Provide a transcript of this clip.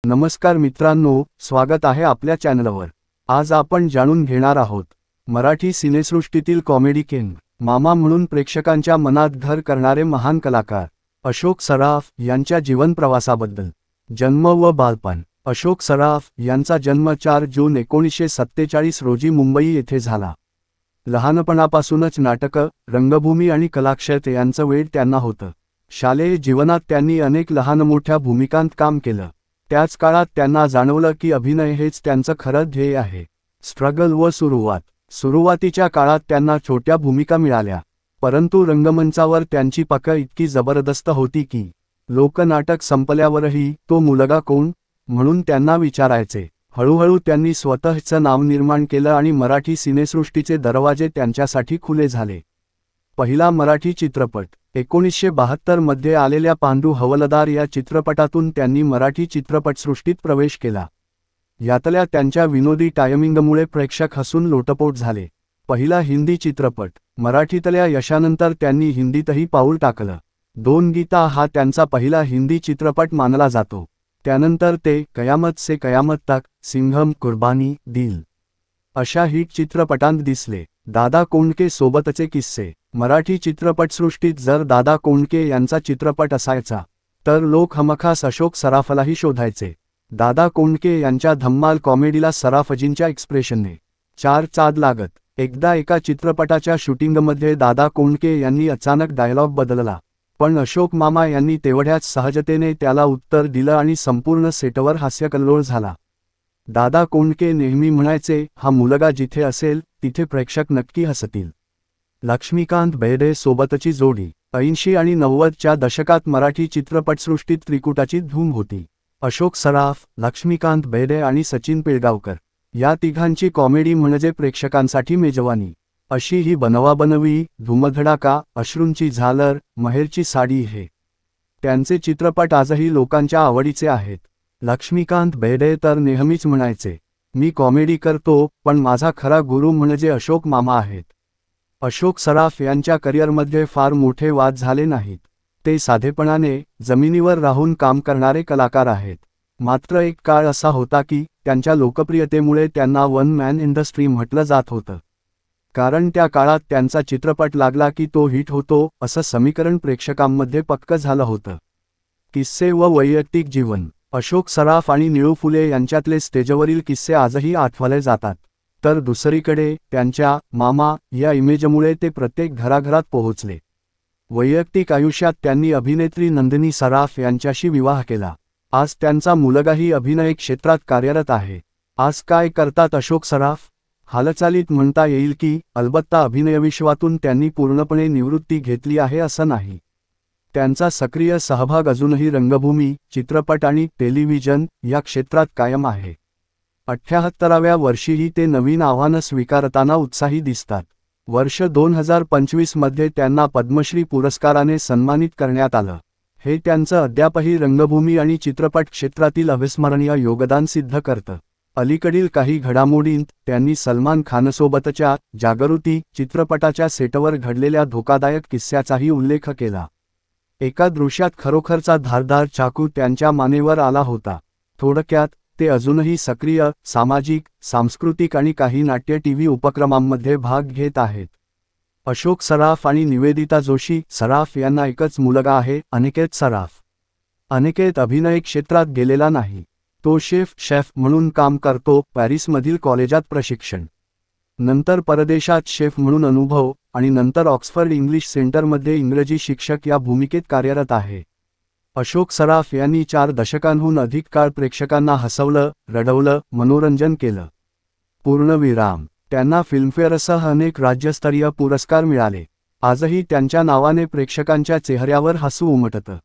नमस्कार मित्रांनो, स्वागत आहे आपल्या चॅनलवर। आज आपण जाणून घेणार आहोत मराठी सिनेसृष्टीतील कॉमेडी किंग, मामा म्हणून प्रेक्षकांच्या मनात घर करणारे महान कलाकार अशोक सराफ यांच्या जीवन प्रवासाबद्दल। जन्म व बालपण। अशोक सराफ यांचा जन्म 4 जून 1947 रोजी मुंबई येथे झाला। लहानपणापासूनच नाटकं, रंगभूमी आणि कलाक्षेत्र यांचं वेड त्यांना होतं। शालेय जीवनात त्यांनी अनेक लहान मोठ्या भूमिकांत काम केलं। त्याच काळात त्यांना जाणवलं की अभिनय हेच त्यांचं खरं ध्येय आहे। स्ट्रगल व सुरुवातीच्या काळात त्यांना छोट्या भूमिका मिळाल्या, परंतु रंगमंचावर त्यांची पकड इतकी जबरदस्त होती की लोकनाटक संपल्यावरही तो मुलगा कोण म्हणून त्यांना विचारायचे। हळूहळू त्यांनी स्वतःचं नाव निर्माण केलं आणि मराठी सिनेसृष्टीचे दरवाजे त्यांच्यासाठी खुले झाले। पहिला मराठी चित्रपट 1972 मध्ये आलेल्या पांडू हवलदार या चित्रपटातून त्यांनी मराठी चित्रपटसृष्टीत प्रवेश केला। यातल्या त्यांच्या विनोदी टायमिंगमुळे प्रेक्षक हसून लोटपोट झाले। पहिला हिंदी चित्रपट। मराठीतल्या यशानंतर त्यांनी हिंदीतही पाऊल टाकलं। 2 गीता हा त्यांचा पहिला हिंदी चित्रपट मानला जातो। त्यानंतर ते कयामत से कयामत तक, सिंघम, कुर्बानी, दिल अशा हिट चित्रपटांत दिसले। दादा कोंडके सोबतचे किस्से। मराठी चित्रपटसृष्टीत जर दादा कोंडके यांचा चित्रपट असायचा तर लोक हमखास अशोक सराफलाही शोधायचे। दादा कोंडके यांच्या धम्माल कॉमेडीला सराफजींच्या एक्सप्रेशनने 4 चाद लागत। एकदा एका चित्रपटाच्या शूटिंगमध्ये दादा कोंडके यांनी अचानक डायलॉग बदलला, पण अशोक मामा यांनी तेवढ्याच सहजतेने त्याला उत्तर दिलं आणि संपूर्ण सेटवर हास्यकल्लोळ झाला। दादा कोंडके नेहमी म्हणायचे, हा मुलगा जिथे असेल तिथे प्रेक्षक नक्की हसतील। लक्ष्मीकांत बेर्डे सोबतची जोडी। 80 आणि 90च्या दशकात मराठी चित्रपटसृष्टीत त्रिकुटाची धूम होती। अशोक सराफ, लक्ष्मीकांत बेर्डे आणि सचिन पिळगावकर या तिघांची कॉमेडी म्हणजे प्रेक्षकांसाठी मेजवानी। अशी ही बनवाबनवी, धूमधडाका, अश्रूंची झालर, महेरची साडी हे त्यांचे चित्रपट आजही लोकांच्या आवडीचे आहेत। लक्ष्मीकांत बेर्डे तर नेहमीच म्हणायचे, मी कॉमेडी करतो पण माझा खरा गुरु म्हणजे अशोक मामा आहेत। अशोक सराफ यांच्या करिअरमध्ये फार मोठे वाद झाले नाहीत। ते साधेपणाने, जमिनीवर राहून काम करणारे कलाकार आहेत। मात्र एक काळ असा होता की त्यांच्या लोकप्रियतेमुळे त्यांना वन मॅन इंडस्ट्री म्हटलं जात होतं। कारण त्या काळात त्यांचा चित्रपट लागला की तो हिट होतो असं समीकरण प्रेक्षकांमध्ये पक्कं झालं होतं। किस्से व वैयक्तिक जीवन। अशोक सराफ आणि निळू फुले यांच्यातले स्टेजवरील किस्से आजही आठवले जातात, तर दुसरीकडे त्यांच्या मामा या इमेजमुळे ते प्रत्येक घराघरात पोहोचले। वैयक्तिक आयुष्यात त्यांनी अभिनेत्री नंदिनी सराफ यांच्याशी विवाह केला। आज त्यांचा मुलगाही अभिनय क्षेत्रात कार्यरत आहे। आज काय करतात अशोक सराफ? हालचालीत म्हणता येईल की अलबत्ता अभिनयविश्वातून त्यांनी पूर्णपणे निवृत्ती घेतली आहे असं नाही। त्यांचा सक्रिय सहभाग अजूनही रंगभूमी, चित्रपट आणि टेलिव्हिजन या क्षेत्रात कायम आहे। 78व्या वर्षीही ते नवीन आव्हानं स्वीकारताना उत्साही दिसतात। वर्ष 2025 मध्ये त्यांना पद्मश्री पुरस्काराने सन्मानित करण्यात आलं। हे त्यांचं अद्यापही रंगभूमी आणि चित्रपट क्षेत्रातील अविस्मरणीय योगदान सिद्ध करतं। अलीकडील काही घडामोडींत त्यांनी सलमान खानसोबतच्या जागृती चित्रपटाच्या सेटवर घडलेल्या धोकादायक किस्स्याचाही उल्लेख केला। एका दृश्यात खरोखरचा धारदार चाकू त्यांच्या मानेवर आला होता। थोडक्यात ते अजूनही सक्रिय, सामाजिक, सांस्कृतिक आणि काही नाट्य टीव्ही उपक्रमांमध्ये भाग घेत आहेत। अशोक सराफ आणि निवेदिता जोशी सराफ यांना एकच मुलगा आहे, अनिकेत सराफ। अनिकेत अभिनय क्षेत्रात गेलेला नाही। तो शेफ म्हणून काम करतो। पॅरिसमधील कॉलेजात प्रशिक्षण, नंतर परदेशात शेफ म्हणून अनुभव आणि नंतर ऑक्सफर्ड इंग्लिश सेंटरमध्ये इंग्रजी शिक्षक या भूमिकेत कार्यरत आहे। अशोक सराफ यांनी 4 दशकांहून अधिक काळ प्रेक्षकांना हसवलं, रडवलं, मनोरंजन केलं। पूर्णविराम। त्यांना फिल्मफेअरसह अनेक राज्यस्तरीय पुरस्कार मिळाले। आजही त्यांच्या नावाने प्रेक्षकांच्या चेहऱ्यावर हसू उमटतं।